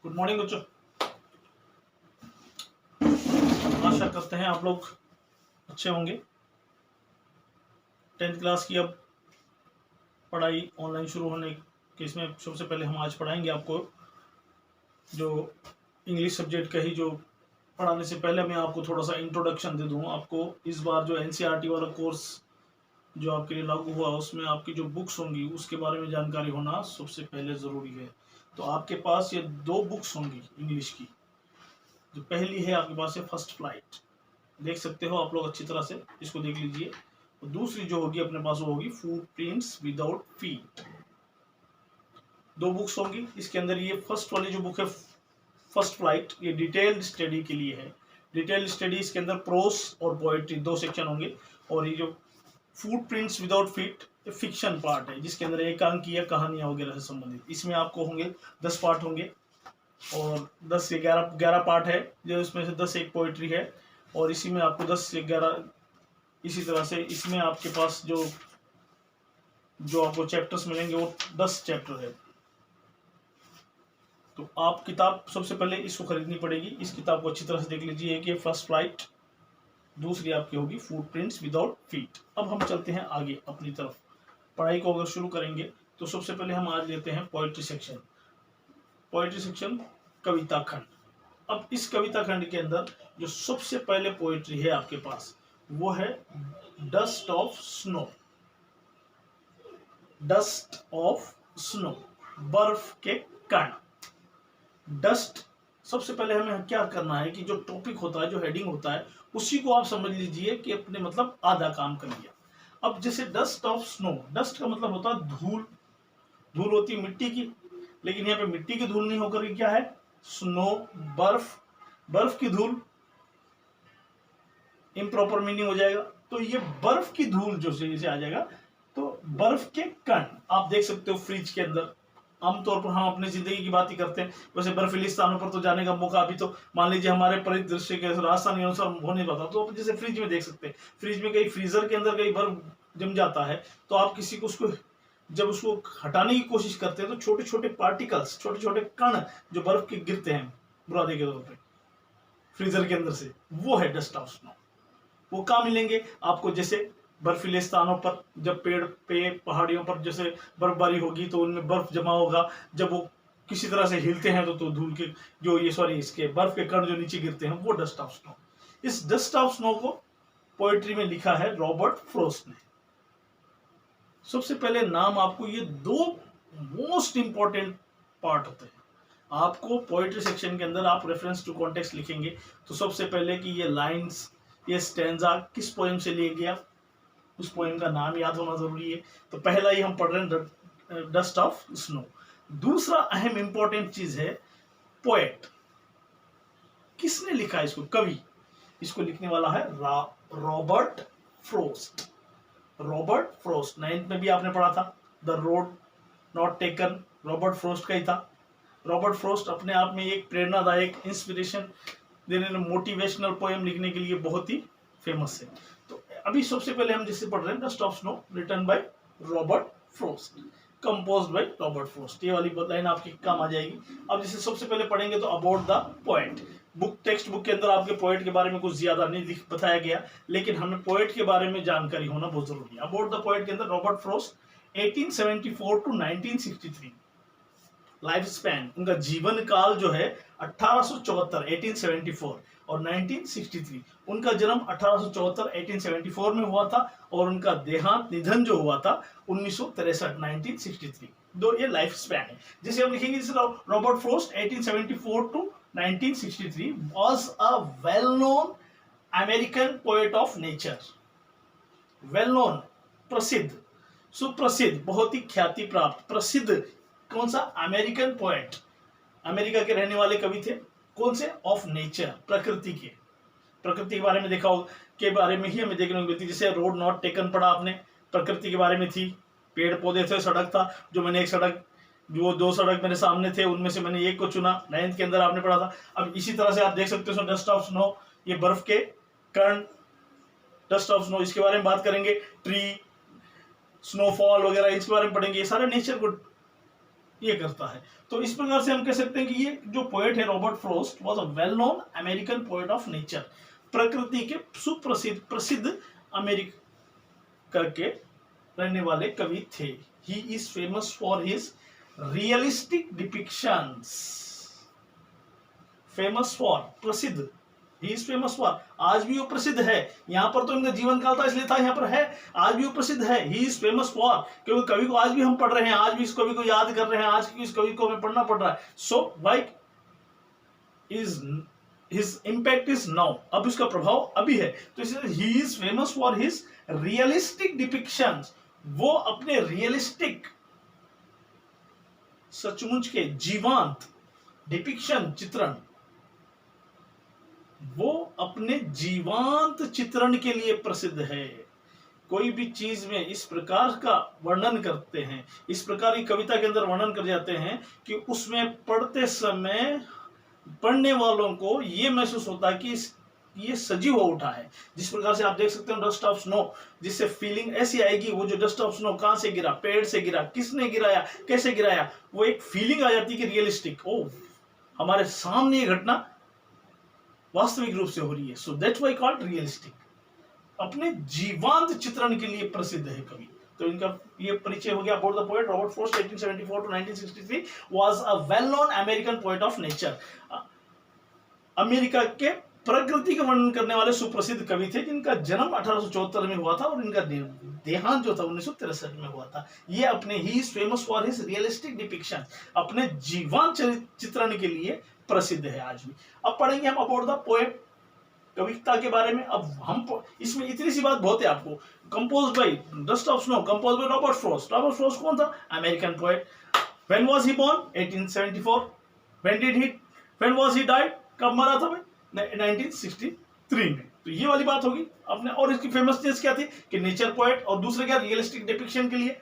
Good morning बच्चों। आशा करते हैं आप लोग अच्छे होंगे। 10th क्लास की अब पढ़ाई ऑनलाइन शुरू होने के इसमें सबसे पहले हम आज पढ़ाएंगे आपको जो इंग्लिश सब्जेक्ट का ही जो पढ़ाने से पहले मैं आपको थोड़ा सा इंट्रोडक्शन दे दूँ। आपको इस बार जो एनसीईआरटी वाला कोर्स जो आपके लिए लागू हुआ उसमें आपकी जो बुक्स होंगी उसके बारे में जानकारी होना सबसे पहले ज़रूरी है। तो आपके पास ये 2 बुक्स होंगी इंग्लिश की। जो पहली है आपके पास है फर्स्ट फ्लाइट, देख सकते हो आप लोग अच्छी तरह से, इसको देख लीजिए। और दूसरी जो होगी अपने पास वो होगी फुटप्रिंट्स विदाउट फीट। 2 बुक्स होंगी इसके अंदर। ये फर्स्ट वाली जो बुक है फर्स्ट फ्लाइट, ये डिटेल्ड स्टडी के लिए है। डिटेल्ड स्टडी इसके अंदर प्रोस और पोएट्री 2 सेक्शन होंगे। और ये जो footprints without feet fiction part है जिसके अंदर एकांकीय कहानियां वगैरह से संबंधित, इसमें आपको होंगे 10 पार्ट होंगे और 10 से 11 पार्ट है जो इसमें से 10 एक पोएट्री है। और इसी में आपको 10 से 11 इसी तरह से इसमें आपके पास जो आपको चैप्टर्स मिलेंगे वो 10 चैप्टर है। तो आप किताब सबसे पहले इसको खरीदनी पड़ेगी। इस किताब को अच्छी तरह से देख लीजिए कि फर्स्ट फ्लाइट, दूसरी आपकी होगी फुटप्रिंट्स विदाउट फीट। अब हम चलते हैं आगे अपनी तरफ। पढ़ाई को अगर शुरू करेंगे तो सबसे पहले हम आज लेते हैं पोएट्री सेक्शन। पोएट्री सेक्शन कविता खंड। अब इस कविता खंड के अंदर जो सबसे पहले पोएट्री है आपके पास वो है dust of snow. Dust of snow, बर्फ के कण। डस्ट, सबसे पहले हमें क्या करना है कि जो टॉपिक होता है, जो हेडिंग होता है, उसी को आप समझ लीजिए कि अपने मतलब आधा काम कर लिया। अब जैसे डस्ट ऑफ स्नो, डस्ट का मतलब होता है धूल। धूल होती है मिट्टी की, लेकिन यहाँ पे मिट्टी की धूल नहीं होकर क्या है, स्नो, बर्फ। बर्फ की धूल इम्प्रॉपर मीनिंग हो जाएगा। तो ये बर्फ की धूल जो से आ जाएगा। तो बर्फ के कण आप देख सकते हो फ्रिज के अंदर। आमतौर पर हम अपनी जिंदगी की बात ही करते हैं, वैसे बर्फीली स्थानों पर तो जाने का मौका अभी तो मान लीजिए हमारे परिदृश्य के राजस्थान अनुसार हो नहीं पाता। तो आप जैसे फ्रिज में देख सकते हैं, फ्रिज में कहीं फ्रीजर के अंदर कहीं बर्फ जम जाता है तो आप किसी को उसको जब उसको हटाने की कोशिश करते हैं तो छोटे छोटे पार्टिकल्स, छोटे छोटे कण जो बर्फ के गिरते हैं बुरादे के तौर पर फ्रीजर के अंदर से, वो है डस्ट ऑफ स्नो। वो कहाँ मिलेंगे आपको, जैसे बर्फीले स्थानों पर, जब पेड़ पे पहाड़ियों पर जैसे बर्फबारी होगी तो उनमें बर्फ जमा होगा। जब वो किसी तरह से हिलते हैं तो धूल के जो इसके बर्फ के कण जो नीचे गिरते हैं वो डस्ट ऑफ स्नो। इस डस्ट ऑफ स्नो को पोएट्री में लिखा है रॉबर्ट फ्रॉस्ट ने। सबसे पहले नाम आपको ये 2 मोस्ट इंपॉर्टेंट पार्ट होते हैं। आपको पोएट्री सेक्शन के अंदर आप रेफरेंस टू कॉन्टेक्स्ट लिखेंगे तो सबसे पहले कि ये लाइंस, ये स्टैंजा किस पोएम से लिया गया, उस पोएम का नाम याद होना जरूरी है। तो पहला ही हम पढ़ रहे हैं डस्ट ऑफ स्नो। दूसरा अहम इंपॉर्टेंट चीज है पोएट। किसने लिखा इसको, कवि। इसको लिखने वाला है Robert Frost. Robert Frost 9th में भी आपने पढ़ा था, the road not taken Robert Frost का ही था। रॉबर्ट फ्रॉस्ट अपने आप में एक प्रेरणादायक, इंस्पिरेशन देने, मोटिवेशनल पोएम लिखने के लिए बहुत ही फेमस है। तो अभी सबसे पहले हम जिससे पढ़ रहे हैं dust of snow, written by Robert Frost, composed by Robert Frost. ये वाली लाइन आपके काम आ जाएगी। अब जैसे सबसे पहले पढ़ेंगे तो about the poet. Book, text book के अंदर आपके पोएट के बारे में कुछ ज्यादा नहीं बताया गया, लेकिन हमें पोएट के बारे में जानकारी होना बहुत जरूरी है। अबाउट द पोएट के अंदर Robert Frost 1874 to 1963 life span, उनका जीवन काल जो है 1874 1874 और 1963। उनका जन्म 1874 1874 में हुआ था और उनका देहांत, निधन जो हुआ था 1963 1963। दो ये लाइफ स्पैन है। जैसे हम लिखेंगे जैसे Robert Frost 1874 to 1963 was a well known American poet of nature. Well known, प्रसिद्ध, सुप्रसिद्ध, बहुत ही ख्याति प्राप्त, प्रसिद्ध कौन सा, अमेरिकन पोएट। अमेरिका के रहने वाले कवि थे। कौन से, ऑफ नेचर, प्रकृति के। प्रकृति के बारे में देखा होगा, के बारे में ही हमें देखने को मिलती। जैसे रोड नॉट टेकन पढ़ा आपने, प्रकृति के बारे में थी। पेड़ पौधे थे, सड़क था, जो मैंने एक सड़क, जो 2 सड़क मेरे सामने थे उनमें से मैंने एक को चुना। 9th के अंदर आपने पढ़ा था। अब इसी तरह से आप देख सकते हो डस्ट ऑफ स्नो, ये बर्फ के कण, डस्ट ऑफ स्नो, इसके बारे में बात करेंगे। ट्री, स्नोफॉल वगैरह इसके बारे में पढ़ेंगे। ये सारे नेचर को ये करता है। तो इस प्रकार से हम कह सकते हैं कि ये जो पोएट है Robert Frost was a well known American poet of nature, प्रकृति के सुप्रसिद्ध प्रसिद्ध अमेरिका के रहने वाले कवि थे। ही is famous for his realistic depictions, famous for प्रसिद्ध, ही इज फेमस फॉर, आज भी वो प्रसिद्ध है। यहाँ पर तो इनका जीवन काल था इसलिए था, यहाँ पर है, आज भी वो प्रसिद्ध है। ही इज फेमस फॉर, क्योंकि कवि को आज भी हम पढ़ रहे हैं, आज भी इस कवि को याद कर रहे हैं, आज भी इस कवि को हमें पढ़ना पड़ रहा है। So why is his impact is now, अब इसका प्रभाव अभी है। तो इसलिए ही is famous for his realistic depictions, वो अपने रियलिस्टिक सचमुच के जीवांत डिपिक्शन चित्रण, वो अपने जीवांत चित्रण के लिए प्रसिद्ध है। कोई भी चीज में इस प्रकार का वर्णन करते हैं, इस प्रकार की कविता के अंदर वर्णन कर जाते हैं कि उसमें पढ़ते समय पढ़ने वालों को ये महसूस होता है कि ये सजीव हो उठा है। जिस प्रकार से आप देख सकते हो डस्ट ऑफ स्नो, जिससे फीलिंग ऐसी आएगी, वो जो डस्ट ऑफ स्नो कहां से गिरा, पेड़ से गिरा, किसने गिराया, कैसे गिराया, वो एक फीलिंग आ जाती है कि रियलिस्टिक, ओ हमारे सामने ये घटना वास्तविक रूप से हो रही है। So that's why called realistic, अपने जीवांत चित्रण के लिए प्रसिद्ध है कवि। तो इनका ये परिचय हो गया। About the poet Robert Frost 1874 to 1963 was a well known American poet of nature, America के प्रकृति का वर्णन करने वाले सुप्रसिद्ध कवि थे, जिनका जन्म 1874 में हुआ था और इनका देहांत जो था 1963 में हुआ था। ये अपने ही is famous for his realistic depiction, अपने जीवांत चित्रण के लिए प्रसिद्ध है आज भी। अब पढ़ेंगे हम अबाउट द पोएट, कविता के बारे में। अब हम इसमें इतनी सी बात बहुत है आपको। Compose by dust of snow, compose by Robert Frost. Robert Frost कौन था? American poet. When was he born? 1874। When did he, when was he died? कब मरा था भाई? 1963 में। तो ये वाली बात होगी अपने। और इसकी फेमसनेस क्या थी कि नेचर पोएट, और दूसरे क्या, रियलिस्टिक डिपिक्शन के लिए,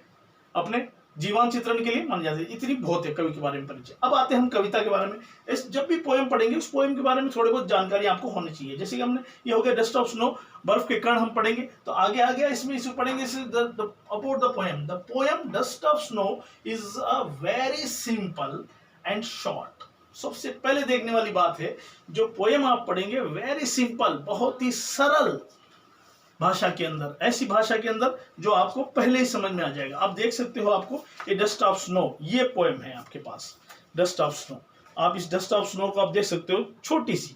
अपने जीवन चित्रण के लिए माने जाते हैं। इतनी बहुत है कवि के बारे में परिचय। अब आते हैं हम कविता के बारे में। इस जब भी पोएम पढ़ेंगे उस पोएम के बारे में थोड़ी बहुत जानकारी आपको होनी चाहिए। जैसे कि हमने ये हो गया डस्ट ऑफ स्नो, बर्फ के कण हम पढ़ेंगे। तो आगे आ गया इसमें इसे पढ़ेंगे about the poem. The poem dust of snow is a very simple and short. सबसे पहले देखने वाली बात है, जो पोएम आप पढ़ेंगे वेरी सिंपल, बहुत ही सरल भाषा के अंदर, ऐसी भाषा के अंदर जो आपको पहले ही समझ में आ जाएगा। आप देख सकते हो, आपको ये डस्ट ऑफ स्नो, ये पोएम है आपके पास डस्ट ऑफ स्नो। आप इस डस्ट ऑफ स्नो को आप देख सकते हो, छोटी सी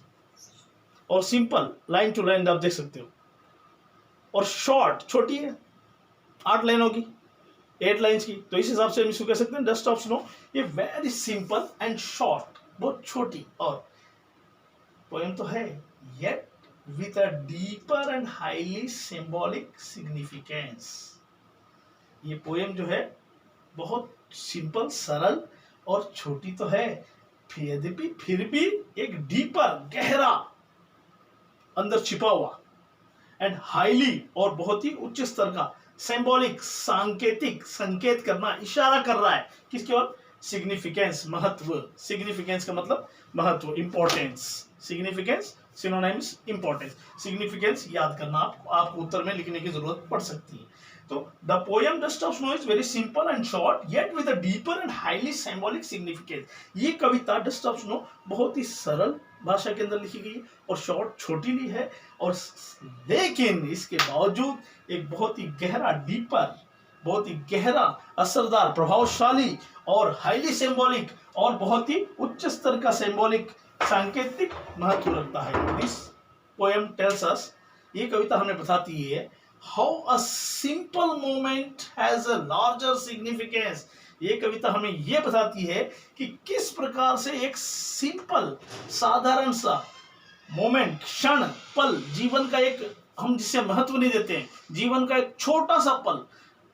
और सिंपल, लाइन टू लाइन आप देख सकते हो, और शॉर्ट, छोटी है, 8 लाइनों की, 8 लाइन्स की। तो इस हिसाब से हम इसको कह सकते हैं डस्ट ऑफ स्नो। ये वेरी सिंपल एंड शॉर्ट, बहुत छोटी और पोएम तो है, yet with a deeper and highly symbolic significance। ये पोएम जो है बहुत सिंपल, सरल और छोटी तो है, फिर भी एक डीपर, गहरा अंदर छिपा हुआ, एंड हाईली और बहुत ही उच्च स्तर का, सिंबॉलिक सांकेतिक, संकेत करना, इशारा कर रहा है किसकी ओर? सिग्निफिकेंस, महत्व। सिग्निफिकेंस का मतलब महत्व, importance. Significance synonyms importance. Significance याद करना आपको उत्तर में लिखने की जरूरत पड़ सकती है। तो the poem dust of snow is very simple and short yet with a deeper and highly symbolic significance. ये कविता डस्ट ऑफ स्नो बहुत ही सरल भाषा के अंदर लिखी गई और शॉर्ट, छोटी भी है, और लेकिन इसके बावजूद एक बहुत ही गहरा, डीपर, बहुत ही गहरा, असरदार, प्रभावशाली और हाईली सिंबॉलिक और बहुत ही उच्च स्तर का सिंबॉलिक, सांकेतिक महत्व रखता है। दिस पोएम टेल्स अस, ये कविता हमें बताती है, how a simple moment has a larger significance. ये कविता हमें ये बताती है कि किस प्रकार से एक सिंपल, साधारण सा मोमेंट, क्षण, पल, जीवन का एक, हम जिसे महत्व नहीं देते हैं, जीवन का एक छोटा सा पल,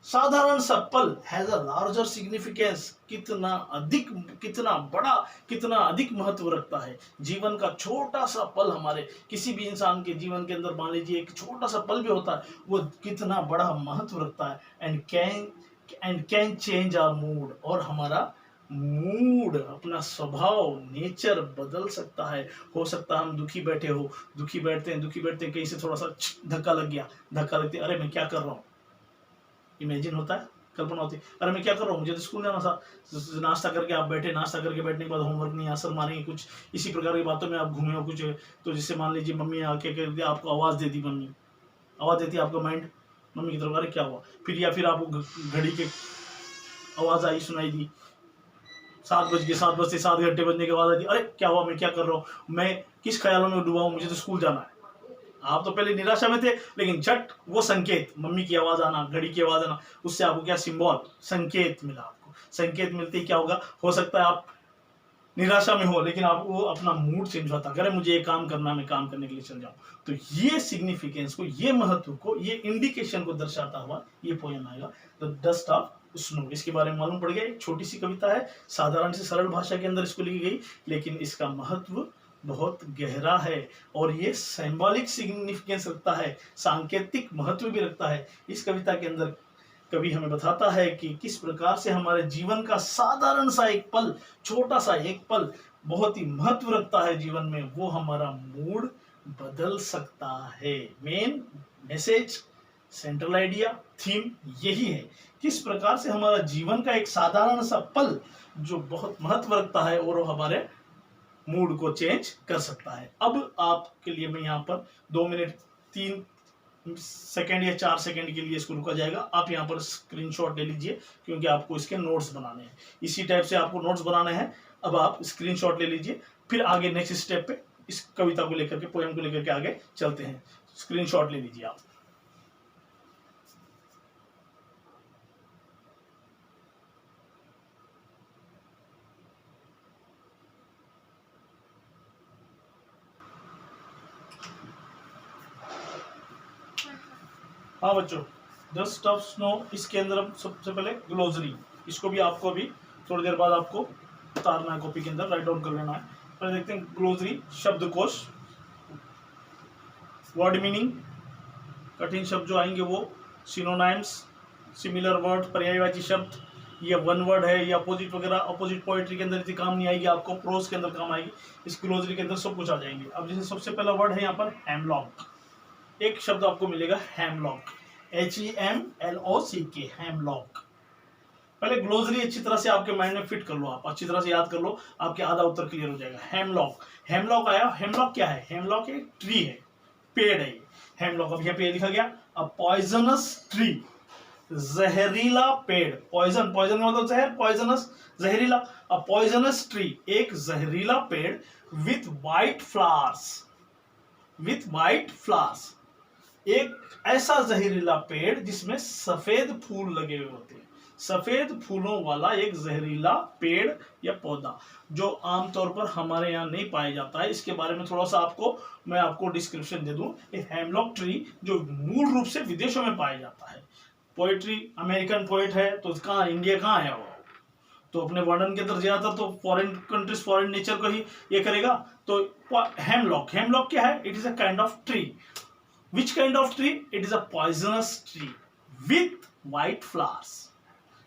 साधारण सा पल हैज अ लार्जर सिग्निफिकेंस, कितना अधिक, कितना बड़ा, कितना अधिक महत्व रखता है। जीवन का छोटा सा पल, हमारे किसी भी इंसान के जीवन के अंदर मान लीजिए एक छोटा सा पल भी होता है, वो कितना बड़ा महत्व रखता है। And can change our mood, और हमारा मूड, अपना स्वभाव, नेचर बदल सकता है। हो सकता है हम दुखी बैठे हो, दुखी बैठते हैं कहीं से थोड़ा सा धक्का लग गया, धक्का लगते, अरे मैं क्या कर रहा हूँ, इमेजिन होता है, कल्पना होती है, अरे मैं क्या कर रहा हूँ, मुझे तो स्कूल जाना था। नाश्ता करके आप बैठे, नाश्ता करके बैठने के बाद होमवर्क नहीं, आंसर मारेंगे, कुछ इसी प्रकार की बातों में आप घूमे हो कुछ। तो जिससे मान लीजिए मम्मी आके कह दिया, आपको आवाज़ दे दी, मम्मी आवाज़ देती है, आपका माइंड मम्मी की तरफ, अरे क्या हुआ, फिर या फिर आपको घड़ी के आवाज़ आई, सुनाई दी, 7 बज गए, 7 बजते 7 घंटे बजने के बाद आती, अरे क्या हुआ, मैं क्या कर रहा हूँ, मैं किस ख्यालों में डूबा हूँ, मुझे तो स्कूल जाना है। आप तो पहले निराशा में थे, लेकिन झट वो संकेत, मम्मी की आवाज आना, घड़ी की आवाज आना, उससे आपको क्या सिंबल, संकेत मिला। आपको संकेत मिलते ही क्या होगा, हो सकता है आप निराशा में हो, लेकिन आपको अपना मूड चेंज होता, अगर मुझे ये काम करना, मैं काम करने के लिए चल जाऊं। तो ये सिग्निफिकेंस को, ये महत्व को, ये इंडिकेशन को दर्शाता हुआ ये पोएम आएगा, द डस्ट ऑफ स्नो। इसके बारे में मालूम पड़ गया, एक छोटी सी कविता है, साधारण से सरल भाषा के अंदर इसको लिखी गई, लेकिन इसका महत्व बहुत गहरा है और ये सिंबॉलिक सिग्निफिकेंस रखता है, सांकेतिक महत्व भी रखता है। इस कविता के अंदर कवि हमें बताता है कि किस प्रकार से हमारे जीवन का साधारण सा एक पल, छोटा सा एक पल बहुत ही महत्व रखता है जीवन में, वो हमारा मूड बदल सकता है। Main message, central idea, theme यही है, किस प्रकार से हमारा जीवन का एक साधारण सा पल जो बहुत महत्व रखता है और वो हमारे मूड को चेंज कर सकता है। अब आपके लिए मैं यहाँ पर 2 मिनट 3 सेकेंड या 4 सेकेंड के लिए इसको रुका जाएगा, आप यहाँ पर स्क्रीनशॉट ले लीजिए, क्योंकि आपको इसके नोट्स बनाने हैं, इसी टाइप से आपको नोट्स बनाने हैं। अब आप स्क्रीनशॉट ले लीजिए, फिर आगे नेक्स्ट स्टेप पे इस कविता को लेकर के, पोएम को लेकर के आगे चलते हैं। स्क्रीनशॉट ले लीजिए आप। हाँ बच्चों, डस्ट ऑफ स्नो, इसके अंदर हम सबसे पहले ग्लोसरी, इसको भी आपको अभी थोड़ी देर बाद आपको उतारना है, कॉपी के अंदर राइट डाउन कर लेना है। पहले देखते हैं ग्लोसरी, शब्दकोश, वर्ड मीनिंग, कठिन शब्द जो आएंगे वो, सिनोनाइम्स, सिमिलर वर्ड, पर्यायवाची शब्द, ये वन वर्ड है, ये अपोजिट वगैरह, अपोजिट पोएट्री के अंदर इतनी काम नहीं आएगी आपको, प्रोज के अंदर काम आएगी, इस ग्लोसरी के अंदर सब कुछ आ जाएंगे। अब जैसे सबसे पहला वर्ड है यहाँ पर हेमलॉक, एक शब्द आपको मिलेगा हेमलॉक, HEMLOCK, हेमलॉक। पहले ग्लोसरी अच्छी तरह से आपके माइंड में फिट कर लो, आप अच्छी तरह से याद कर लो, आपके आधा उत्तर क्लियर हो जाएगा। हेमलॉक, हेमलॉक आया, हेमलॉक क्या है, हेमलॉक एक ट्री है, पेड़ है ये हेमलॉक। अब यहाँ पे लिखा गया अ पॉइजनस ट्री, जहरीला पेड़, पॉइजन, पॉइजन का मतलब जहर, पॉइजनस जहरीला, अ पॉइजनस ट्री एक जहरीला पेड़, with white flowers, with white flowers, एक ऐसा जहरीला पेड़ जिसमें सफेद फूल लगे हुए होते हैं, सफेद फूलों वाला एक जहरीला पेड़ या पौधा जो आमतौर पर हमारे यहाँ नहीं पाया जाता है। इसके बारे में थोड़ा सा मैं आपको डिस्क्रिप्शन दे दूं। एक हेमलॉक ट्री जो मूल रूप से विदेशों में पाया जाता है, पोएट्री अमेरिकन पोएट है तो कहाँ, इंडिया कहाँ आया वो, तो अपने वर्णन के अंदर ज्यादातर तो फॉरेन कंट्रीज, फॉरेन नेचर को ही ये करेगा। तो हेमलॉक, हेमलॉक क्या है, it is a kind of tree. Which kind of tree? It is a poisonous tree with white flowers.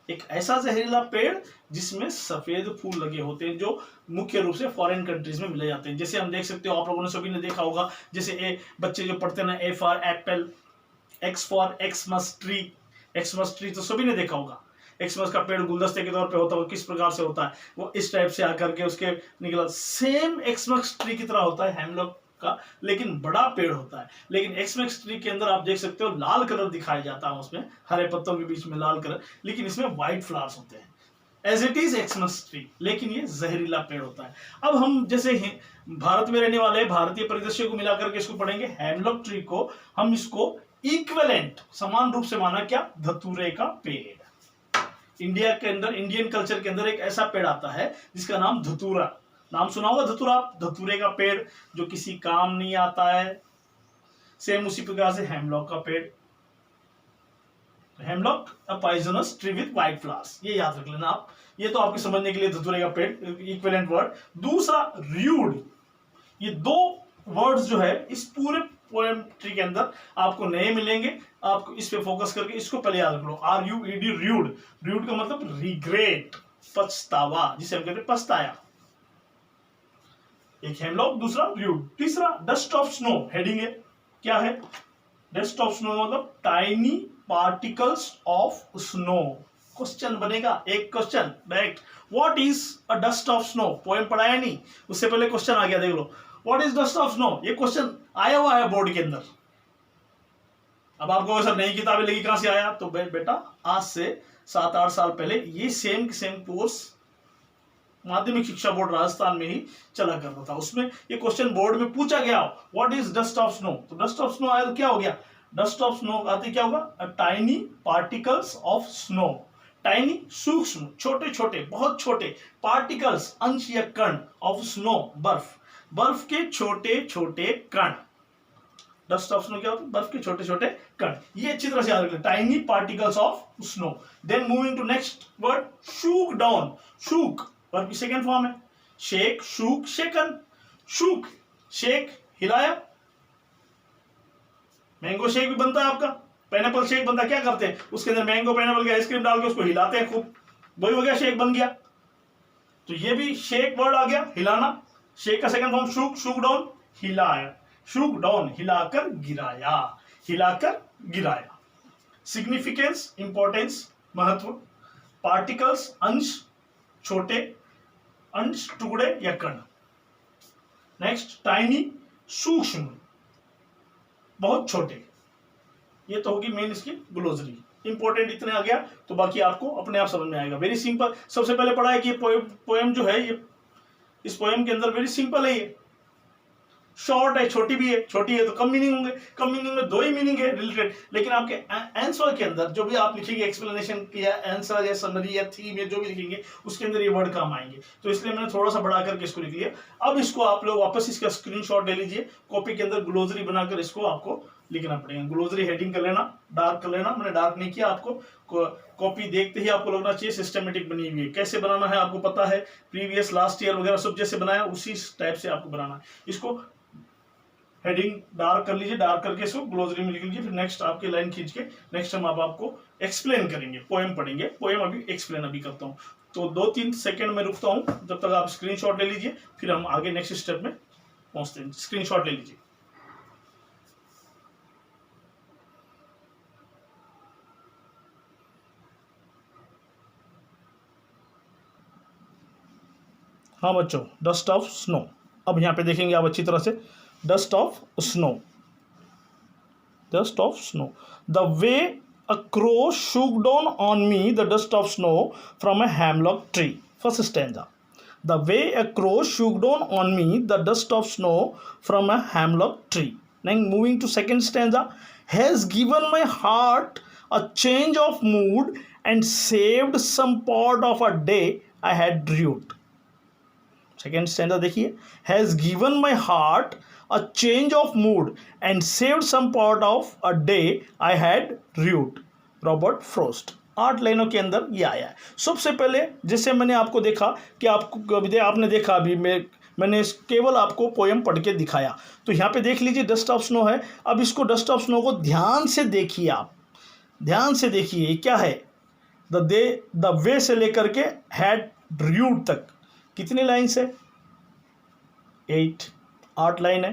एक ऐसा जहरीला पेड़ जिसमें सफेद फूल लगे होते हैं, जो मुख्य रूप से फॉरेन कंट्रीज में मिले जाते हैं। जैसे हम देख सकते हो, आप लोगों ने सभी ने देखा होगा, जैसे बच्चे जो पढ़ते हैं ना, A for Apple, X for Xmas tree, Xmas tree तो सभी ने देखा होगा। एक्समस का पेड़ गुलदस्ते के तौर पे होता है, किस प्रकार से होता है, वो इस टाइप से आकर के उसके निकला, सेम एक्समस ट्री की तरह होता है हेमलॉक का, लेकिन बड़ा पेड़ होता है। लेकिन एक्समस ट्री के अंदर आप देख सकते हो लाल कलर दिखाया जाता है, उसमें हरे पत्तों के बीच में लाल कलर, लेकिन इसमें व्हाइट फ्लावर्स होते हैं, as it is Xmas tree, लेकिन ये जहरीला पेड़ होता है। अब हम जैसे भारत में रहने वाले भारतीय परिदृश्य को मिलाकर के इसको पढ़ेंगे, हेमलॉक ट्री को हम इसको इक्विवेलेंट, समान रूप से माना क्या, धतूरे का पेड़। इंडिया के अंदर, इंडियन कल्चर के अंदर एक ऐसा पेड़ आता है जिसका नाम धतूरा, नाम सुना होगा धतूरा, धतूरे का पेड़ जो किसी काम नहीं आता है। सेम उसी प्रकार से हेमलॉक का पेड़, hemlock a poisonous tree with white flowers, ये याद रख लेना आप, ये तो आपके समझने के लिए धतूरे का पेड़ इक्विवेलेंट वर्ड। दूसरा र्यूड, ये दो वर्ड्स जो है इस पूरे पोएट्री के अंदर आपको नए मिलेंगे, आपको इस पे फोकस करके इसको पहले याद रख लो। RUED, र्यूड, र्यूड का मतलब रिग्रेट, पछतावा, जिसे हम कहते हैं पछताया। एक हेमलॉक, दूसरा र्यूड। तीसरा डस्ट ऑफ स्नो, हेडिंग है, क्या है, डस्ट ऑफ स्नो मतलब tiny particles of snow, question बनेगा, एक question direct. What is a dust of snow? Poem पढ़ाया नहीं, उससे पहले क्वेश्चन आ गया, देख लो। What is dust of snow? ये क्वेश्चन आया हुआ है बोर्ड के अंदर। अब आपको सर नई किताबें लेगी, कहां से आया? तो बेटा आज से 7-8 साल पहले ये सेम कोर्स माध्यमिक शिक्षा बोर्ड राजस्थान में ही चला करता था, उसमें ये क्वेश्चन बोर्ड में पूछा गया, what is dust of snow? तो डस्ट ऑफ स्नो आया तो क्या हो गया? डस्ट ऑफ स्नो आते क्या होगा? Tiny particles of snow. Tiny सूक्ष्म, छोटे छोटे, बहुत छोटे पार्टिकल्स, अंश या कण, ऑफ स्नो, बर्फ, बर्फ के छोटे छोटे कण। डस्ट ऑफ स्नो क्या होता है? बर्फ के छोटे छोटे कण। ये अच्छी तरह से याद रखना, tiny particles of snow. Then moving to next word, shook down. Shook verb की सेकेंड फॉर्म है, shake, shook, shaken. Shook, shake, हिलाया। मैंगो शेक भी बनता है आपका, पाइनएप्पल शेक बनता है, क्या करते हैं? उसके अंदर मैंगो पाइनएप्पल की आइसक्रीम डाल के उसको हिलाते हैं खूब, वही हो गया, शेक बन गया। तो ये भी शेक वर्ड आ गया, हिलाना। शेक का second form shook, shook down, हिलाया। शूक डाउन, हिलाकर गिराया, हिलाकर गिराया। सिग्निफिकेंस, इंपॉर्टेंस, महत्व। पार्टिकल्स, अंश, छोटे अंश, टुकड़े या कण। नेक्स्ट, टाइनी, सूक्ष्म, बहुत छोटे। ये तो होगी मेन इसकी ग्लोसरी। इंपॉर्टेंट इतने आ गया तो बाकी आपको अपने आप समझ में आएगा। Very simple. सबसे पहले पढ़ा है कि ये पोएम जो है, ये इस पोएम के अंदर वेरी सिंपल है, ये शॉर्ट है, छोटी भी है। छोटी है तो कम मीनिंग होंगे, कम मीनिंग में 2 ही मीनिंग है रिलेटेड। लेकिन आपके आंसर के अंदर जो भी आप लिखेंगे, एक्सप्लेनेशन या आंसर या समरी या थीम या जो भी लिखेंगे, उसके अंदर ये वर्ड काम आएंगे। तो इसलिए मैंने थोड़ा सा बढ़ा करके इसको लिख लिया। अब इसको आप लोग वापस इसका स्क्रीनशॉट ले लीजिए, कॉपी के अंदर ग्लोसरी बनाकर इसको आपको लिखना पड़ेगा। ग्लोसरी हेडिंग कर लेना, डार्क कर लेना, मैंने डार्क नहीं किया। आपको कॉपी देखते ही आपको लगना चाहिए सिस्टमेटिक बनी हुई है। कैसे बनाना है आपको पता है, प्रीवियस लास्ट ईयर वगैरह सब जैसे बनाया उसी टाइप से आपको बनाना है। इसको हेडिंग डार्क कर लीजिए, डार्क करके इसको ग्लोसरी में लिख लीजिए। फिर नेक्स्ट आपकी लाइन खींच के नेक्स्ट हम आपको एक्सप्लेन करेंगे, पोएम पढ़ेंगे। पोएम अभी एक्सप्लेन अभी करता हूँ, तो 2-3 सेकंड में रुकता हूँ, जब तक आप स्क्रीनशॉट ले लीजिए, फिर हम आगे नेक्स्ट स्टेप में पहुंचते हैं। स्क्रीनशॉट ले लीजिए। हाँ बच्चों, डस्ट ऑफ स्नो। अब यहाँ पे देखेंगे आप अच्छी तरह से, dust of snow, dust of snow. The way a crow shook down on me the dust of snow from a hemlock tree. First stanza. The way a crow shook down on me the dust of snow from a hemlock tree. Then moving to second stanza, has given my heart a change of mood and saved some part of a day I had rued. Second stanza देखिए, has given my heart a change of mood and saved some part of a day I had rued. Robert Frost. 8 लाइनों के अंदर ये आया है। सबसे पहले जैसे मैंने आपको देखा कि आपने देखा अभी मैंने केवल आपको पोएम पढ़ के दिखाया, तो यहाँ पे देख लीजिए डस्ट ऑफ स्नो है। अब इसको डस्ट ऑफ स्नो को ध्यान से देखिए, आप ध्यान से देखिए क्या है। द वे से लेकर के हैड र्यूड तक कितनी लाइन है? 8 लाइन है।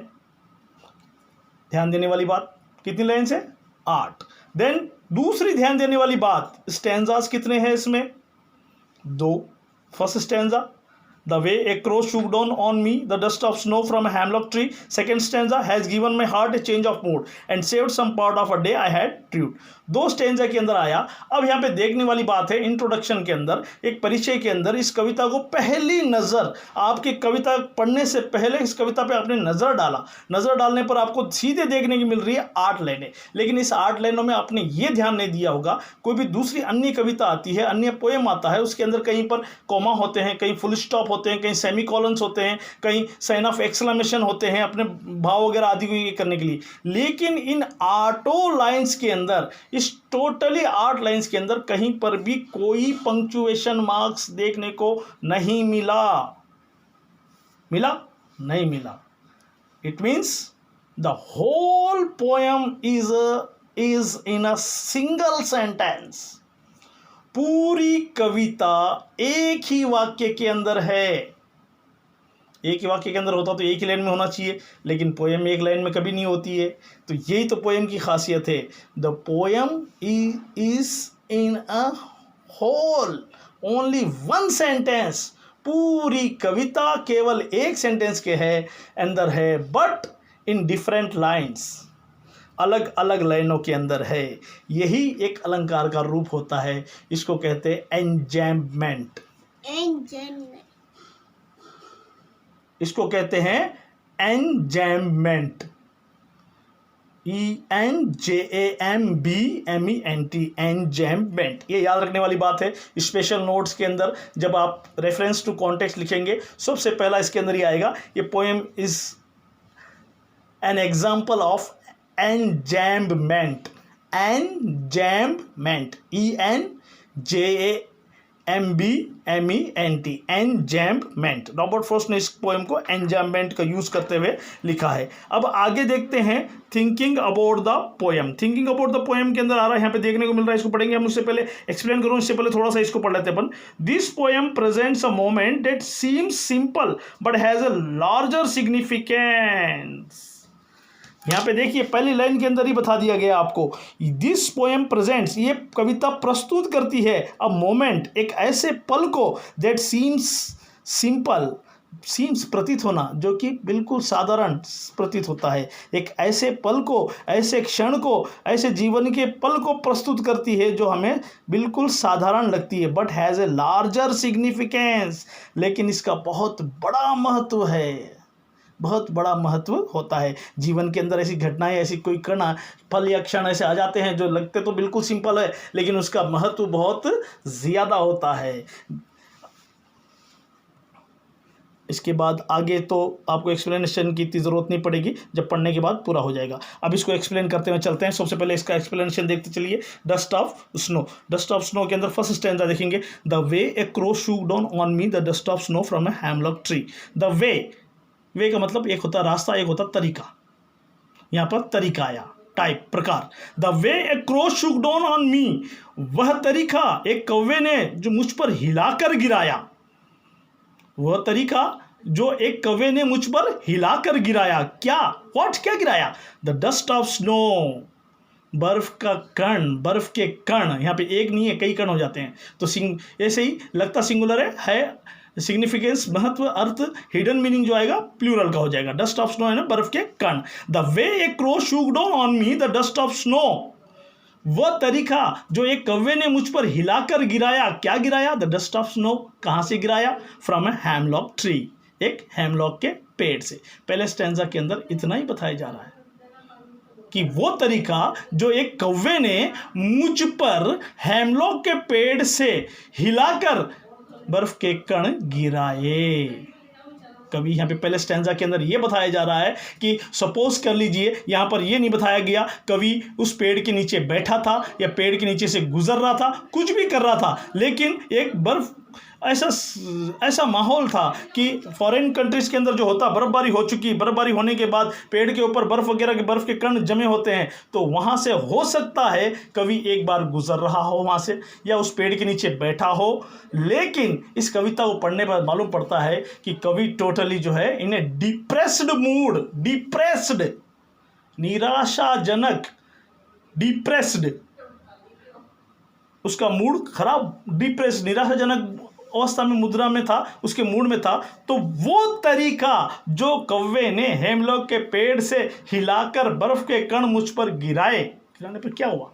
ध्यान देने वाली बात, कितनी लाइन है? 8। देन दूसरी ध्यान देने वाली बात, स्टैंजास कितने हैं इसमें? 2। First stanza, the way a crow shook down on me the dust of snow from a hemlock tree. Second stanza, has given my heart a change of mood and saved some part of a day I had rued. 2 stanza के अंदर आया। अब यहाँ पे देखने वाली बात है, इंट्रोडक्शन के अंदर, एक परिचय के अंदर इस कविता को पहली नज़र, आपकी कविता पढ़ने से पहले इस कविता पे आपने नज़र डाला, नज़र डालने पर आपको सीधे देखने की मिल रही है 8 लाइनें। लेकिन इस 8 लाइनों में आपने ये ध्यान नहीं दिया होगा, कोई भी दूसरी अन्य कविता आती है, अन्य पोएम आता है, उसके अंदर कहीं पर कॉमा होते हैं, कहीं फुल स्टॉप होते हैं, कहीं सेमी कॉलन्स होते हैं, कहीं साइन ऑफ एक्सक्लेमेशन होते हैं अपने भाव वगैरह आदि को करने के लिए। लेकिन इन 8 लाइंस के अंदर, इस टोटली 8 लाइंस के अंदर कहीं पर भी कोई पंक्चुएशन मार्क्स देखने को नहीं मिला। नहीं मिला। It means the whole poem is in a single sentence. पूरी कविता एक ही वाक्य के अंदर है। एक ही वाक्य के अंदर होता तो एक ही लाइन में होना चाहिए, लेकिन पोएम एक लाइन में कभी नहीं होती है। तो यही तो पोएम की खासियत है। The poem is in a whole, only one sentence, पूरी कविता केवल एक सेंटेंस के है अंदर है, बट इन डिफरेंट लाइन्स, अलग अलग लाइनों के अंदर है। यही एक अलंकार का रूप होता है, इसको कहते हैं एंजैम्बमेंट। इसको कहते हैं एंजैम्बमेंट, ENJAMBMENT, एंजैम्बमेंट। ये याद रखने वाली बात है। स्पेशल नोट्स के अंदर जब आप रेफरेंस टू कॉन्टेक्स्ट लिखेंगे, सबसे पहला इसके अंदर ही आएगा, ये poem is an example of enjambment. Enjambment, ENJAMBMENT, enjambment. Robert Frost ने इस पोएम को एंजैम्बमेंट का यूज करते हुए लिखा है। अब आगे देखते हैं thinking about the poem. Thinking about the poem के अंदर आ रहा है, यहाँ पे देखने को मिल रहा है, इसको पढ़ेंगे हम। उससे पहले एक्सप्लेन करूँ, इससे पहले थोड़ा सा इसको पढ़ लेते हैं अपन। This poem presents a moment that seems simple but has a larger significance. यहाँ पे देखिए पहली लाइन के अंदर ही बता दिया गया आपको, दिस पोएम प्रेजेंट्स, ये कविता प्रस्तुत करती है, अ मोमेंट, एक ऐसे पल को, दैट सीम्स सिंपल, सीम्स प्रतीत होना, जो कि बिल्कुल साधारण प्रतीत होता है, एक ऐसे पल को, ऐसे क्षण को, ऐसे जीवन के पल को प्रस्तुत करती है जो हमें बिल्कुल साधारण लगती है, but has a larger significance, लेकिन इसका बहुत बड़ा महत्व है, बहुत बड़ा महत्व होता है। जीवन के अंदर ऐसी घटनाएं, ऐसी कोई कण, पल या क्षण ऐसे आ जाते हैं जो लगते तो बिल्कुल सिंपल है, लेकिन उसका महत्व बहुत ज़्यादा होता है। इसके बाद आगे तो आपको एक्सप्लेनेशन की इतनी ज़रूरत नहीं पड़ेगी, जब पढ़ने के बाद पूरा हो जाएगा। अब इसको एक्सप्लेन करते हुए चलते हैं। सबसे पहले इसका एक्सप्लेनेशन देखते चलिए। Dust of snow, dust of snow के अंदर फर्स्ट स्टैंजा देखेंगे। The way A crow shook down on me the dust of snow from A hemlock tree. The way का मतलब एक होता रास्ता, एक होता तरीका। यहाँ पर तरीका आया, टाइप, प्रकार। The way A crow shook down on me, वह तरीका एक कौवे ने जो मुझ पर हिलाकर गिराया, वह तरीका जो एक कौवे ने मुझ पर हिलाकर गिराया। क्या, व्हाट, क्या गिराया? द डस्ट ऑफ स्नो, बर्फ का कण, बर्फ के कण। यहाँ पे एक नहीं है, कई कण हो जाते हैं, तो ऐसे ही लगता सिंगुलर है सिग्निफिकेंस, महत्व, अर्थ, हिडन मीनिंग जो आएगा प्लूरल का हो जाएगा। डस्ट ऑफ स्नो है ना, बर्फ के कण। The way A crow shook down on me the dust of snow, वह तरीका जो एक कौवे ने मुझ पर हिलाकर गिराया। क्या गिराया? द डस्ट ऑफ स्नो, कहाँ से गिराया? फ्रॉम ए हैमलॉक ट्री, एक हैमलॉक के पेड़ से। पहले स्टैंजा के अंदर इतना ही बताया जा रहा है कि वो तरीका जो एक कौवे ने मुझ पर हैमलॉक के पेड़ से हिलाकर बर्फ के कण गिराए। कभी यहाँ पे पहले स्टैंजा के अंदर ये बताया जा रहा है कि सपोज कर लीजिए, यहाँ पर ये नहीं बताया गया कवि उस पेड़ के नीचे बैठा था या पेड़ के नीचे से गुजर रहा था, कुछ भी कर रहा था, लेकिन एक बर्फ ऐसा माहौल था कि फॉरेन कंट्रीज के अंदर जो होता, बर्फबारी हो चुकी, बर्फबारी होने के बाद पेड़ के ऊपर बर्फ वगैरह के बर्फ के कण जमे होते हैं, तो वहाँ से हो सकता है कवि एक बार गुजर रहा हो वहाँ से, या उस पेड़ के नीचे बैठा हो। लेकिन इस कविता को पढ़ने पर मालूम पड़ता है कि कवि टोटली जो है इन्हें डिप्रेस्ड मूड, डिप्रेस्ड, निराशाजनक, डिप्रेस्ड, उसका मूड खराब, डिप्रेस, निराशाजनक अवस्था में, मुद्रा में था, उसके मूड में था। तो वो तरीका जो कौवे ने हेमलॉक के पेड़ से हिलाकर बर्फ के कण मुझ पर गिराने पर क्या हुआ?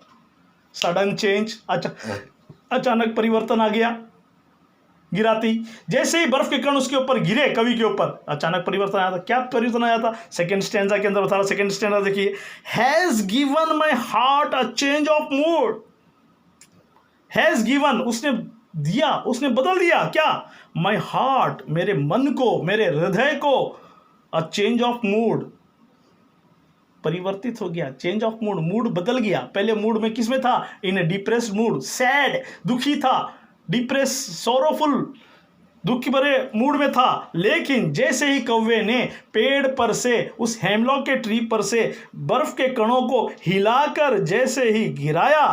सडन चेंज, अचानक परिवर्तन आ गया। गिराती जैसे ही बर्फ के कण उसके ऊपर गिरे, कवि के ऊपर अचानक परिवर्तन आया था। क्या परिवर्तन आया था? सेकंड स्टैंजा के अंदर बता रहा। सेकंड स्टैंजा देखिए, has given my heart a change of mood. Has given, उसने दिया, उसने बदल दिया। क्या? माई हार्ट, मेरे मन को, मेरे हृदय को, अ चेंज ऑफ मूड, परिवर्तित हो गया। चेंज ऑफ मूड, मूड बदल गया। पहले मूड में किस में था? इन ए डिप्रेस्ड मूड, सैड, दुखी था, डिप्रेस, सोरोफुल, दुख भरे मूड में था। लेकिन जैसे ही कौवे ने पेड़ पर से, उस हेमलॉक के ट्री पर से बर्फ के कणों को हिलाकर जैसे ही गिराया,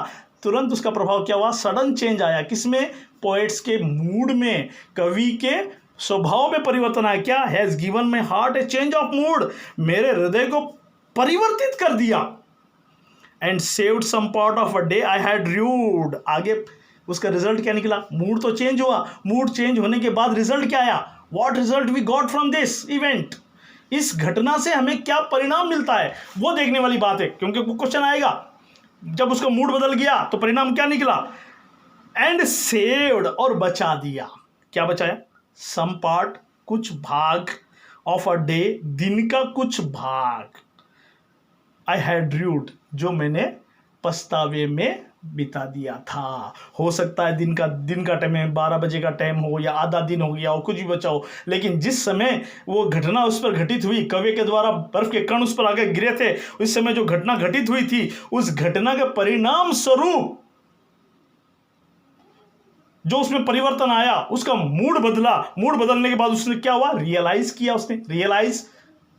तुरंत उसका प्रभाव क्या हुआ? सडन चेंज आया। किसमें? पोएट्स के मूड में, कवि के स्वभाव में परिवर्तन आया। क्या? Has given my heart a change of mood, मेरे हृदय को परिवर्तित कर दिया। And saved some part of a day I had rued, आगे उसका रिजल्ट क्या निकला? मूड तो चेंज हुआ। मूड चेंज होने के बाद रिजल्ट क्या आया? What result we got from this event? इस घटना से हमें क्या परिणाम मिलता है वो देखने वाली बात है, क्योंकि वो क्वेश्चन आएगा। जब उसका मूड बदल गया तो परिणाम क्या निकला? एंड सेव्ड, और बचा दिया। क्या बचाया? सम पार्ट, कुछ भाग, ऑफ अ डे, दिन का कुछ भाग, आई हैड ड्रूड, जो मैंने पछतावे में बिता दिया था। हो सकता है दिन का टाइम है, 12 बजे का टाइम हो या आधा दिन हो गया हो, कुछ भी बचा हो, लेकिन जिस समय वो घटना उस पर घटित हुई, कौवे के द्वारा बर्फ के कण उस पर आगे गिरे थे, उस समय जो घटना घटित हुई थी, उस घटना के परिणाम स्वरूप जो उसमें परिवर्तन आया, उसका मूड बदला। मूड बदलने के बाद उसने क्या हुआ? रियलाइज किया। उसने रियलाइज,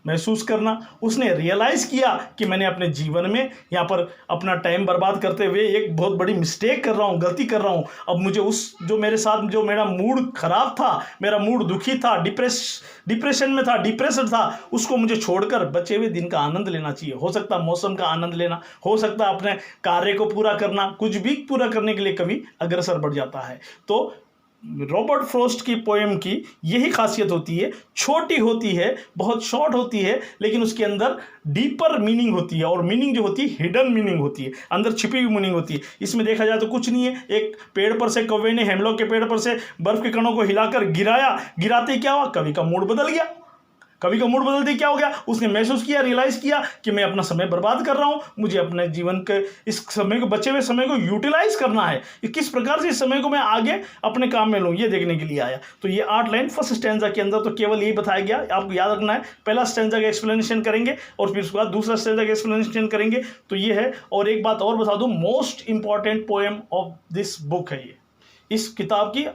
महसूस करना, उसने रियलाइज किया कि मैंने अपने जीवन में यहाँ पर अपना टाइम बर्बाद करते हुए एक बहुत बड़ी मिस्टेक कर रहा हूँ, गलती कर रहा हूँ। अब मुझे उस जो मेरे साथ जो मेरा मूड खराब था, मेरा मूड दुखी था, डिप्रेशन में था, डिप्रेशन था, उसको मुझे छोड़कर बचे हुए दिन का आनंद लेना चाहिए। हो सकता है मौसम का आनंद लेना, हो सकता है अपने कार्य को पूरा करना, कुछ भी पूरा करने के लिए कभी अग्रसर बढ़ जाता है। तो रॉबर्ट फ्रॉस्ट की पोएम की यही खासियत होती है, छोटी होती है, बहुत शॉर्ट होती है, लेकिन उसके अंदर डीपर मीनिंग होती है, और मीनिंग जो होती है हिडन मीनिंग होती है, अंदर छिपी हुई मीनिंग होती है। इसमें देखा जाए तो कुछ नहीं है, एक पेड़ पर से कौवे ने हेमलॉक के पेड़ पर से बर्फ के कणों को हिलाकर गिराया, गिराते ही क्या हुआ? कवि का मूड बदल गया। कवि का मूड बदलते क्या हो गया? उसने महसूस किया, रियलाइज किया कि मैं अपना समय बर्बाद कर रहा हूं, मुझे अपने जीवन के इस समय को, बचे हुए समय को यूटिलाइज करना है। किस प्रकार से इस समय को मैं आगे अपने काम में लूं, ये देखने के लिए आया। तो ये 8 लाइन फर्स्ट स्टैंजा के अंदर तो केवल यही बताया गया, आपको याद रखना है। पहला स्टैंजा का एक्सप्लेनेशन करेंगे और फिर उसके बाद दूसरा स्टैंजा का एक्सप्लेनेशन करेंगे। तो ये है। और एक बात और बता दूं, most important poem of this book है ये, इस किताब की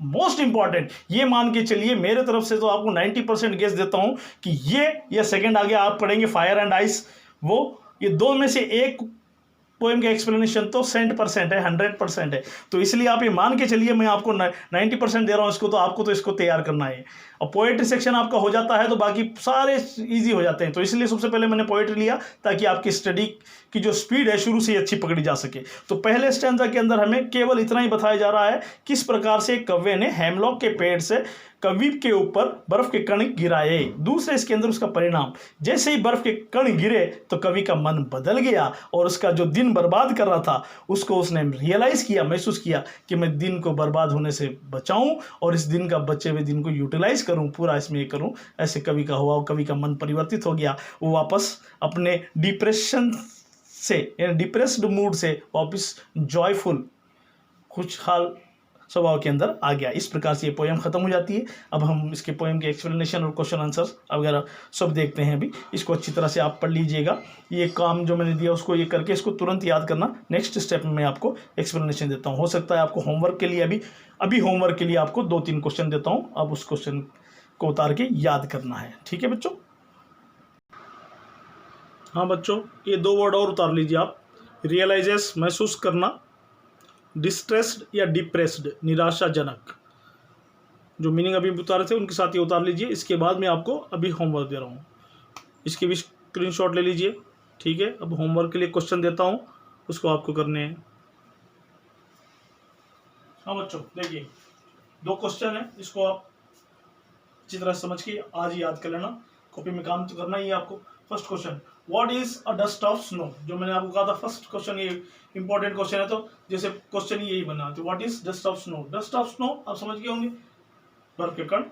मोस्ट इंपॉर्टेंट। ये मान के चलिए, मेरे तरफ से तो आपको 90% गेस देता हूं कि ये या सेकंड आगे आप पढ़ेंगे फायर एंड आइस, वो ये दो में से एक पोएम का एक्सप्लेनेशन तो 100% है, 100% है। तो इसलिए आप ये मान के चलिए, मैं आपको 90% दे रहा हूँ इसको, तो आपको तो इसको तैयार करना है। और पोएट्री सेक्शन आपका हो जाता है तो बाकी सारे इजी हो जाते हैं। तो इसलिए सबसे पहले मैंने पोएट्री लिया, ताकि आपकी स्टडी की जो स्पीड है शुरू से ही अच्छी पकड़ी जा सके। तो पहले स्टैंजा के अंदर हमें केवल इतना ही बताया जा रहा है, किस प्रकार से कौवे ने हेमलॉक के पेड़ से कवि के ऊपर बर्फ के कण गिराए। दूसरे इसके अंदर उसका परिणाम, जैसे ही बर्फ के कण गिरे तो कवि का मन बदल गया, और उसका जो दिन बर्बाद कर रहा था उसको उसने रियलाइज किया, महसूस किया कि मैं दिन को बर्बाद होने से बचाऊं और इस दिन का, बचे हुए दिन को यूटिलाइज करूं, पूरा इसमें ये करूं। ऐसे कवि का हुआ, कवि का मन परिवर्तित हो गया, वो वापस अपने डिप्रेशन से, डिप्रेस्ड मूड से वापस जॉयफुल, खुशहाल स्वभाव के अंदर आ गया। इस प्रकार से ये पोएम खत्म हो जाती है। अब हम इसके पोएम के एक्सप्लेनेशन और क्वेश्चन आंसर्स वगैरह सब देखते हैं। अभी इसको अच्छी तरह से आप पढ़ लीजिएगा। ये काम जो मैंने दिया उसको ये करके इसको तुरंत याद करना। नेक्स्ट स्टेप में मैं आपको एक्सप्लेनेशन देता हूँ। हो सकता है आपको होमवर्क के लिए अभी होमवर्क के लिए आपको 2-3 क्वेश्चन देता हूँ, अब उस क्वेश्चन को उतार के याद करना है। ठीक है बच्चों? हाँ बच्चों, ये 2 वर्ड और उतार लीजिए आप। रियलाइजेस, महसूस करना, डिस्ट्रेस्ड या डिप्रेस्ड, निराशाजनक, जो मीनिंग अभी उतारे थे उनके साथ ये उतार लीजिए। इसके बाद मैं आपको अभी होमवर्क दे रहा हूँ, इसके भी स्क्रीनशॉट ले लीजिए। ठीक है? अब होमवर्क के लिए क्वेश्चन देता हूँ, उसको आपको करने हैं। हाँ बच्चों, देखिए 2 क्वेश्चन है, इसको आप अच्छी तरह समझ के आज ही याद कर लेना। कॉपी में काम तो करना ही है आपको। First question, what is a dust of snow? जो मैंने आपको कहा था फर्स्ट क्वेश्चन ये इंपॉर्टेंट क्वेश्चन है, तो जैसे क्वेश्चन यही बना, तो what is dust of snow? Dust of snow आप समझ गए होंगे, बर्फ के कण,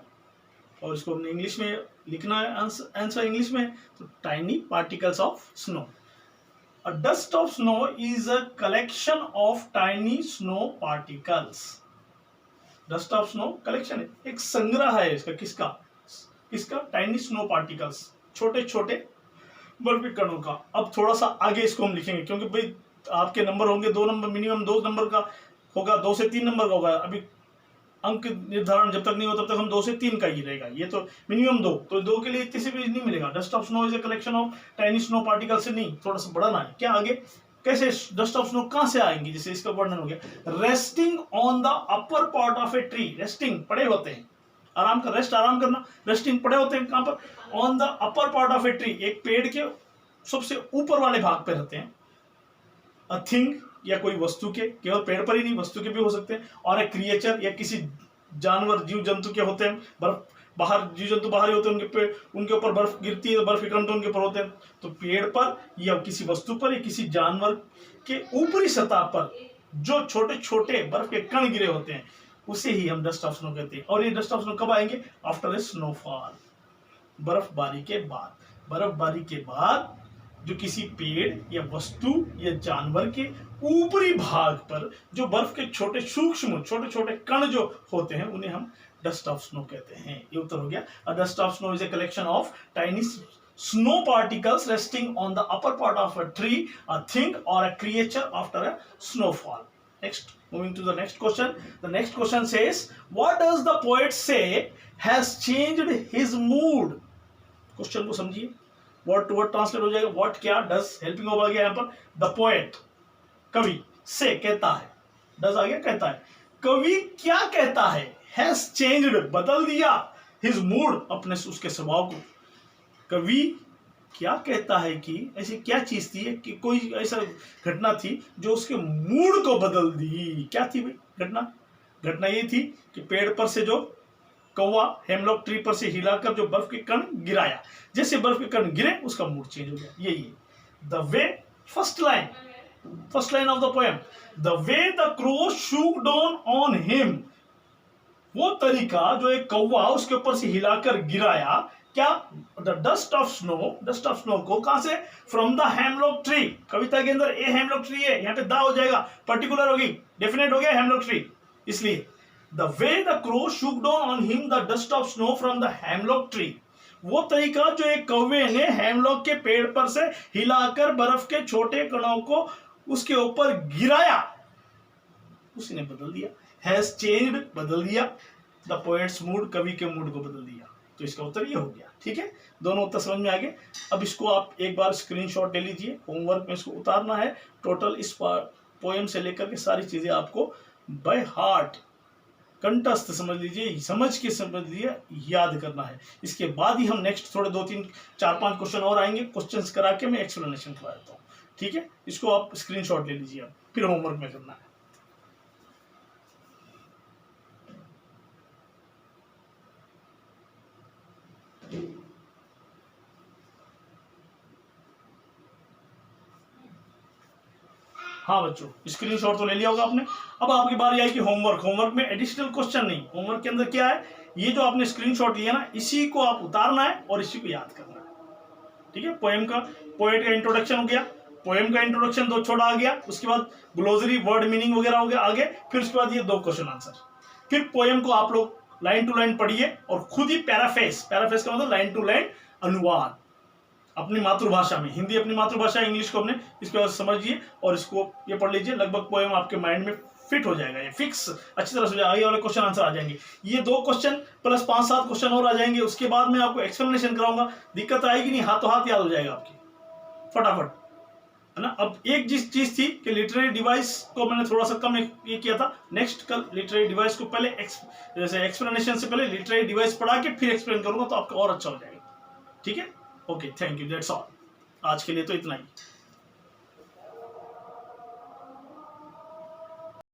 और इसको हमने इंग्लिश में लिखना है, आंसर इंग्लिश में, तो tiny particles of snow. A dust of snow is a collection of tiny snow particles. Dust of snow collection है, एक संग्रह है इसका। किसका? टाइनी स्नो पार्टिकल्स, छोटे छोटे बर्फ के कणों का। अब थोड़ा सा आगे इसको हम लिखेंगे, क्योंकि भाई आपके नंबर होंगे 2 नंबर, मिनिमम 2 नंबर का होगा, 2 से 3 नंबर का होगा। अभी अंक निर्धारण जब तक नहीं हो तब तक हम 2 से 3 का ही रहेगा, ये तो मिनिमम 2, तो 2 के लिए इतने से भी नहीं मिलेगा। Dust of snow is a collection of tiny snow particle से नहीं, थोड़ा सा बढ़ाना है क्या आगे। कैसे डस्ट ऑफ स्नो कहां से आएंगी? जैसे इसका वर्णन हो गया, resting on the upper part of a tree. Resting, पड़े होते हैं, आराम कर, रेस्ट आराम करना, रेस्टिंग पड़े होते हैं कहां पर? On the upper part of a tree, एक पेड़ के सबसे ऊपर वाले भाग पे रहते हैं। अ थिंग या कोई वस्तु के, केवल पेड़ पर ही नहीं वस्तु के भी हो सकते हैं, और एक क्रिएचर या किसी जानवर जीव जंतु के होते हैं, बर्फ बाहर जीव जंतु बाहर ही होते हैं, उनके पेड़ उनके ऊपर बर्फ गिरती है, बर्फ के कण तो उनके ऊपर होते हैं। तो पेड़ पर या किसी वस्तु पर या किसी जानवर के ऊपरी सतह पर जो छोटे छोटे बर्फ के कण गिरे होते हैं उसे ही हम डस्ट ऑफ स्नो कहते हैं। और ये डस्ट ऑफ स्नो कब आएंगे? आफ्टर ए स्नोफॉल, बर्फबारी के बाद। बर्फबारी के बाद जो किसी पेड़ या वस्तु या जानवर के ऊपरी भाग पर जो बर्फ के छोटे सूक्ष्म छोटे छोटे कण जो होते हैं उन्हें हम डस्ट ऑफ स्नो कहते हैं। ये उत्तर हो गया। अ dust of snow is a collection of tiny snow particles resting on the upper part of a tree, a thing or a creature after a snowfall. Next, moving to the next question. The next question says, what does the poet say has changed his mood? Question को समझिए, word to word translate हो जाएगा। what क्या, does helping हो गया यहाँ पर, the poet कवि, से कहता है, does आ गया कहता है, कवि क्या कहता है, has changed बदल दिया, his mood अपने उसके स्वभाव को। कवि क्या कहता है कि ऐसी क्या चीज थी कि कोई ऐसा घटना थी जो उसके मूड को बदल दी। क्या थी भाई घटना? घटना ये थी कि पेड़ पर से जो कौवा हेमलॉक ट्री पर से हिलाकर जो बर्फ के कण गिराया, जैसे बर्फ के कण गिरे उसका मूड चेंज हो गया। यही the way, first line of the poem, the way the crow shook down on him, वो तरीका जो एक कौवा उसके ऊपर से हिलाकर गिराया। क्या? द डस्ट ऑफ स्नो को कहां से? From the hemlock tree. कविता के अंदर ए हेमलॉक ट्री है, यहाँ पे दा हो जाएगा, पर्टिकुलर होगी, डेफिनेट हो गया हेमलॉक ट्री, इसलिए the way the crow shook down on him the dust of snow from the hemlock tree, वो तरीका जो एक कौवे ने हेमलॉक के पेड़ पर से हिलाकर बर्फ के छोटे कणों को उसके ऊपर गिराया, उसने बदल दिया। हैज चेंज्ड बदल दिया, द पोएट्स मूड कवि के मूड को बदल दिया। तो इसका उत्तर ये हो गया। ठीक है, दोनों उत्तर समझ में आ गए। अब इसको आप एक बार स्क्रीनशॉट ले लीजिए, होमवर्क में इसको उतारना है। टोटल इस पोएम से लेकर के सारी चीजें आपको बाय हार्ट कंठस्थ समझ लीजिए, समझ के समझ लीजिए, याद करना है। इसके बाद ही हम नेक्स्ट थोड़े 2-3-4-5 क्वेश्चन और आएंगे, क्वेश्चंस करा के मैं एक्सप्लेनेशन करा देता हूँ। ठीक है, इसको आप स्क्रीनशॉट ले लीजिए, फिर होमवर्क में करना है। हाँ बच्चों, स्क्रीनशॉट तो ले लिया होगा आपने। अब आपकी बारी आएगी होमवर्क। होमवर्क में एडिशनल क्वेश्चन नहीं, होमवर्क के अंदर क्या है, ये जो आपने स्क्रीनशॉट लिया ना, इसी को आप उतारना है और इसी को याद करना है। ठीक है, पोएट का इंट्रोडक्शन हो गया, पोएम का इंट्रोडक्शन दो छोड़ा आ गया, उसके बाद ग्लोसरी वर्ड मीनिंग वगैरह हो गया आगे, फिर उसके बाद ये 2 क्वेश्चन आंसर। फिर पोएम को आप लोग लाइन टू लाइन पढ़िए और खुद ही पैराफ्रेज का मतलब लाइन टू लाइन अनुवाद अपनी मातृभाषा में, हिंदी अपनी मातृभाषा, इंग्लिश को अपने, इसके बाद समझिए और इसको ये पढ़ लीजिए। लगभग पोएम आपके माइंड में फिट हो जाएगा, ये फिक्स अच्छी तरह से हो जाएगा। आगे वाले क्वेश्चन आंसर आ जाएंगे, ये 2 क्वेश्चन प्लस 5-7 क्वेश्चन और आ जाएंगे। उसके बाद मैं आपको एक्सप्लेनेशन कराऊंगा, दिक्कत आएगी नहीं, हाथों हाथ याद हो जाएगा आपकी फटाफट, है ना। अब एक जिस चीज थी कि लिटरेरी डिवाइस को मैंने थोड़ा सा कम ये किया था, नेक्स्ट कल लिटरेरी डिवाइस को पहले जैसे एक्सप्लेनेशन से पहले लिटरेरी डिवाइस पढ़ा के फिर एक्सप्लेन करूंगा, तो आपका और अच्छा हो जाएगा। ठीक है, okay, thank you, that's all. आज के लिए तो इतना ही।